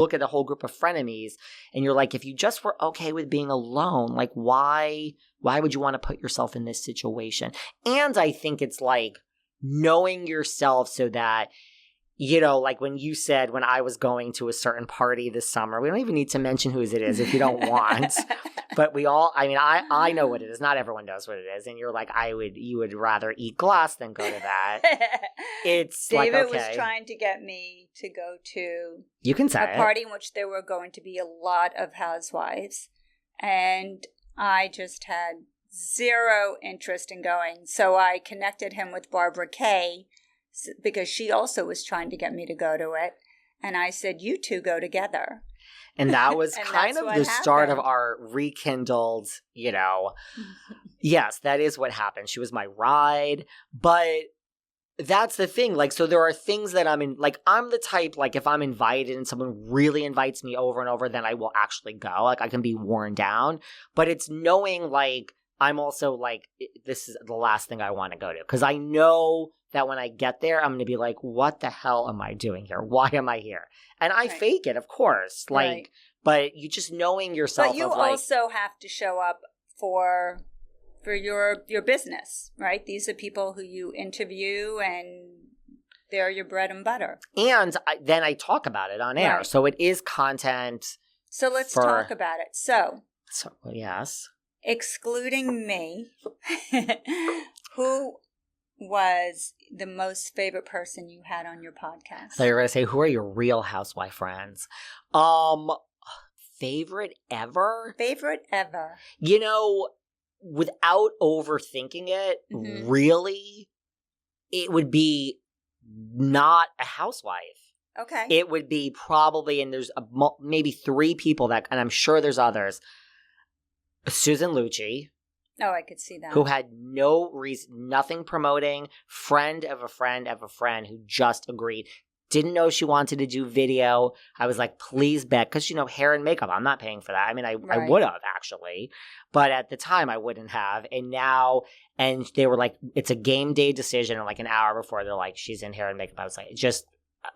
look at a whole group of frenemies and you're like, if you just were okay with being alone, like why would you want to put yourself in this situation? And I think it's like knowing yourself so that, you know, like when you said when I was going to a certain party this summer, we don't even need to mention whose it is if you don't want. But we all, I mean, I know what it is. Not everyone knows what it is. And you're like, you would rather eat glass than go to that. It's David like, okay. was trying to get me to go to You can say a party in which there were going to be a lot of housewives. And I just had zero interest in going. So I connected him with Barbara Kay because she also was trying to get me to go to it. And I said, you two go together. And that was And kind of the start of our rekindled, you know, yes, that is what happened. She was my ride. But that's the thing. Like, so there are things that I'm in, like, I'm the type, like, if I'm invited and someone really invites me over and over, then I will actually go. Like, I can be worn down. But it's knowing, like, I'm also like, this is the last thing I want to go to. Because I know that when I get there, I'm going to be like, what the hell am I doing here? Why am I here? And I fake it, of course. Like, but you just knowing yourself. But you also have to show up for your business, right? These are people who you interview and they're your bread and butter. And then I talk about it on air. Right. So it is content. So let's talk about it. So yes. Excluding me, who was the most favorite person you had on your podcast? So you're going to say, who are your real housewife friends? Favorite ever? Favorite ever. You know, without overthinking it, really, it would be not a housewife. Okay. It would be probably, and there's maybe 3 people that, and I'm sure there's others. Susan Lucci. Oh, I could see that. Who had no reason, nothing promoting, friend of a friend of a friend who just agreed. Didn't know she wanted to do video. I was like, please bet. Because, you know, hair and makeup, I'm not paying for that. I mean, I would have, actually. But at the time, I wouldn't have. And now, and they were like, it's a game day decision. And like an hour before, they're like, she's in hair and makeup. I was like,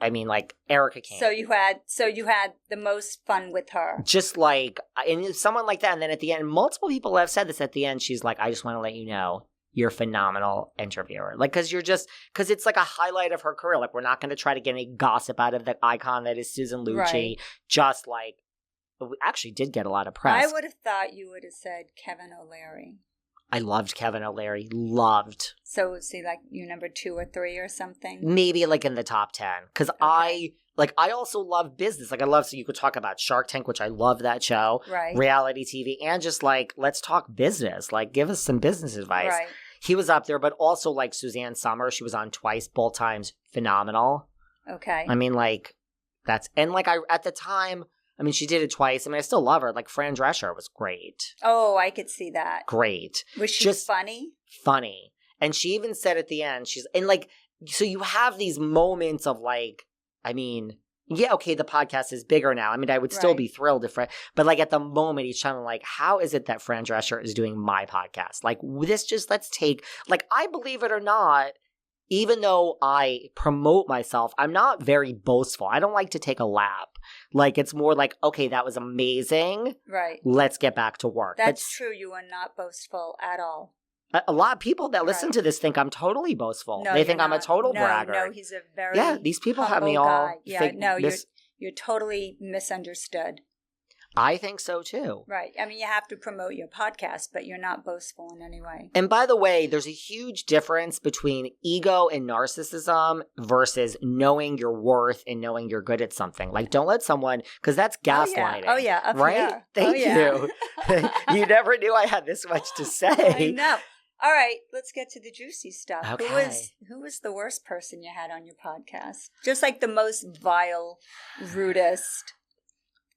like Erica came. So you had the most fun with her. Just like, and someone like that. And then at the end, multiple people have said this at the end. She's like, I just want to let you know, you're a phenomenal interviewer. Like, because it's like a highlight of her career. Like, we're not going to try to get any gossip out of the icon that is Susan Lucci. Right. Just like, we actually did get a lot of press. I would have thought you would have said Kevin O'Leary. I loved Kevin O'Leary. Loved. So was he like your number 2 or 3 or something? Maybe like in the top 10. Because I also love business. Like, I love, so you could talk about Shark Tank, which I love that show. Right. Reality TV. And just like, let's talk business. Like, give us some business advice. Right. He was up there, but also like Suzanne Somers. She was on twice, both times. Phenomenal. Okay. I mean, like, and like at the time, I mean, she did it twice. I mean, I still love her. Like, Fran Drescher was great. Oh, I could see that. Great. Was she just funny? Funny. And she even said at the end, and like, so you have these moments of like, I mean, yeah, okay, the podcast is bigger now. I mean, I would still be thrilled if, but like at the moment, each time I'm like, how is it that Fran Drescher is doing my podcast? Like, let's take, like, I believe it or not, even though I promote myself, I'm not very boastful. I don't like to take a lap. Like, it's more like, okay, that was amazing. Right. Let's get back to work. That's true. You are not boastful at all. A lot of people that listen to this think I'm totally boastful. No, they think I'm a total bragger. No, he's a very these people have me all. Guy. Yeah, no, you're totally misunderstood. I think so too. Right. I mean, you have to promote your podcast, but you're not boastful in any way. And by the way, there's a huge difference between ego and narcissism versus knowing your worth and knowing you're good at something. Like, don't let someone, because that's gaslighting. Oh, yeah. Right? Thank you. You never knew I had this much to say. I know. All right, let's get to the juicy stuff. Okay. Who was the worst person you had on your podcast? Just like the most vile, rudest,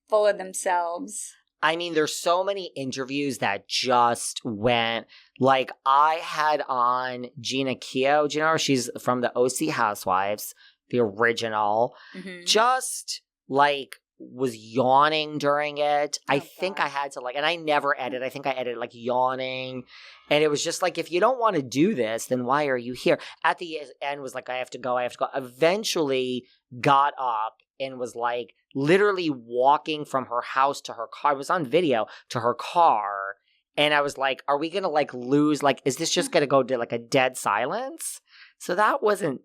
full of themselves. I mean, there's so many interviews that just went, like, I had on Gina Keogh. Do you know her? She's from the OC Housewives, the original. Mm-hmm. Just, like, was yawning during it. I think I had to, like, and I never edit. I think I edited, like, yawning. And it was just like, if you don't want to do this, then why are you here? At the end was like, I have to go. Eventually got up and was like literally walking from her house to her car. It was on video to her car. And I was like, are we going to like lose? Like, is this just going to go to like a dead silence? So that wasn't,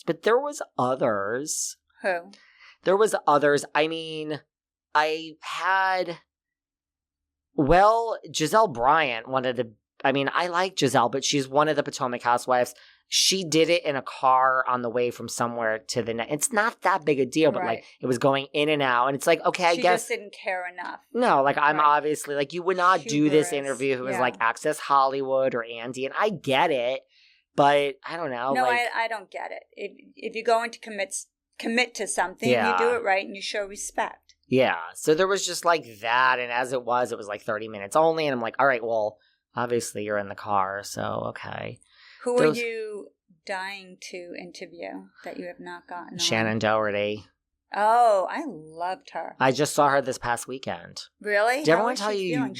but there was others. Who? There was others. I mean, Giselle Bryant, I like Giselle, but she's one of the Potomac housewives. She did it in a car on the way from somewhere to the next. It's not that big a deal, but like it was going in and out. And it's like, okay, I guess. She just didn't care enough. No, like I'm obviously like, you would not do this interview if it was like Access Hollywood or Andy. And I get it, but I don't know. No, I don't get it. If you're going to commit to something, you do it right and you show respect. Yeah. So there was just like that. And as it was like 30 minutes only. And I'm like, all right, well, obviously you're in the car. So, okay. Who are you dying to interview that you have not gotten on? Shannon Doherty. Oh, I loved her. I just saw her this past weekend. Really? Did everyone tell you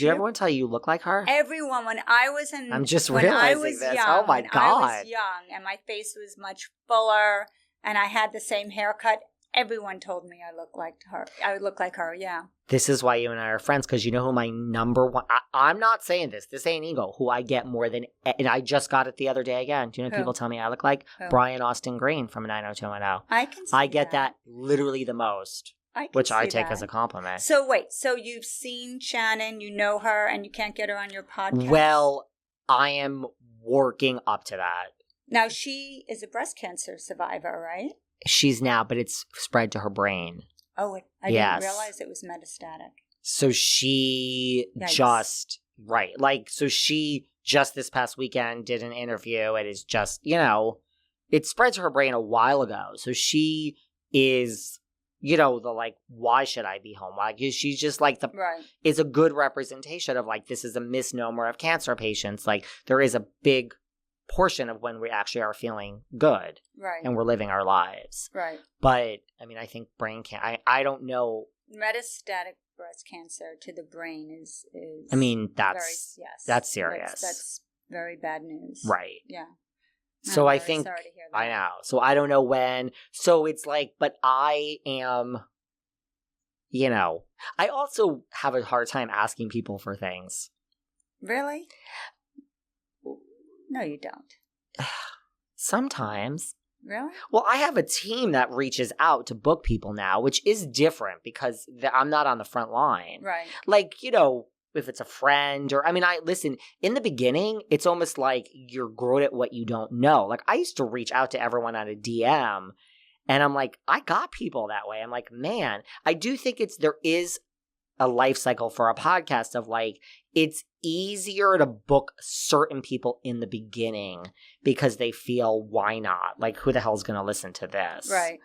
you look like her? Everyone. When I was in... I'm just realizing this. Young, oh, my God. I was young and my face was much fuller and I had the same haircut. Everyone told me I looked like her. I would look like her, yeah. This is why you and I are friends, because you know who my number one... I'm not saying this. This ain't ego. Who I get more than... And I just got it the other day again. Do you know who people tell me I look like? Who? Brian Austin Green from 90210. I can see I get that literally the most, which I take as a compliment. So wait, so you've seen Shannon, you know her, and you can't get her on your podcast? Well, I am working up to that. Now, she is a breast cancer survivor, right? She's now, but it's spread to her brain. Oh, I didn't realize it was metastatic. So she just this past weekend did an interview. It is just, it spread to her brain a while ago. So she is, the like, why should I be home? Like, she's just like is a good representation of like, this is a misnomer of cancer patients. Like, there is a big portion of when we actually are feeling good and we're living our lives. Right. But, I mean, I think brain cancer, I don't know. Metastatic breast cancer to the brain is I mean, that's serious. That's very bad news. Right. Yeah. So I think, sorry to hear that. I know. So I don't know when. So it's like, but I am, I also have a hard time asking people for things. Really? No, you don't. Sometimes. Really? Well, I have a team that reaches out to book people now, which is different because I'm not on the front line. Right. Like, if it's a friend or, listen, in the beginning, it's almost like you're good at what you don't know. Like, I used to reach out to everyone on a DM and I'm like, I got people that way. I'm like, man, I do think there is a life cycle for a podcast of like, it's easier to book certain people in the beginning because they feel, why not? Like, who the hell's going to listen to this? Right.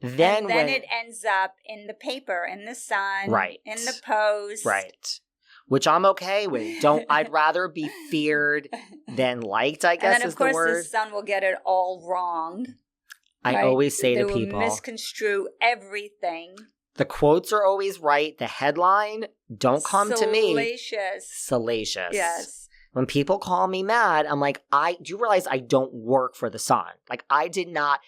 Then it ends up in the paper, in the Sun, in the Post. Right. Which I'm okay with. I'd rather be feared than liked, I guess is the word. And then, of course, the Sun will get it all wrong. I always say to people. They will misconstrue everything. The quotes are always right. The headline, don't come to me. Salacious. Yes. When people call me mad, I'm like, do you realize I don't work for the Sun? Like, I did not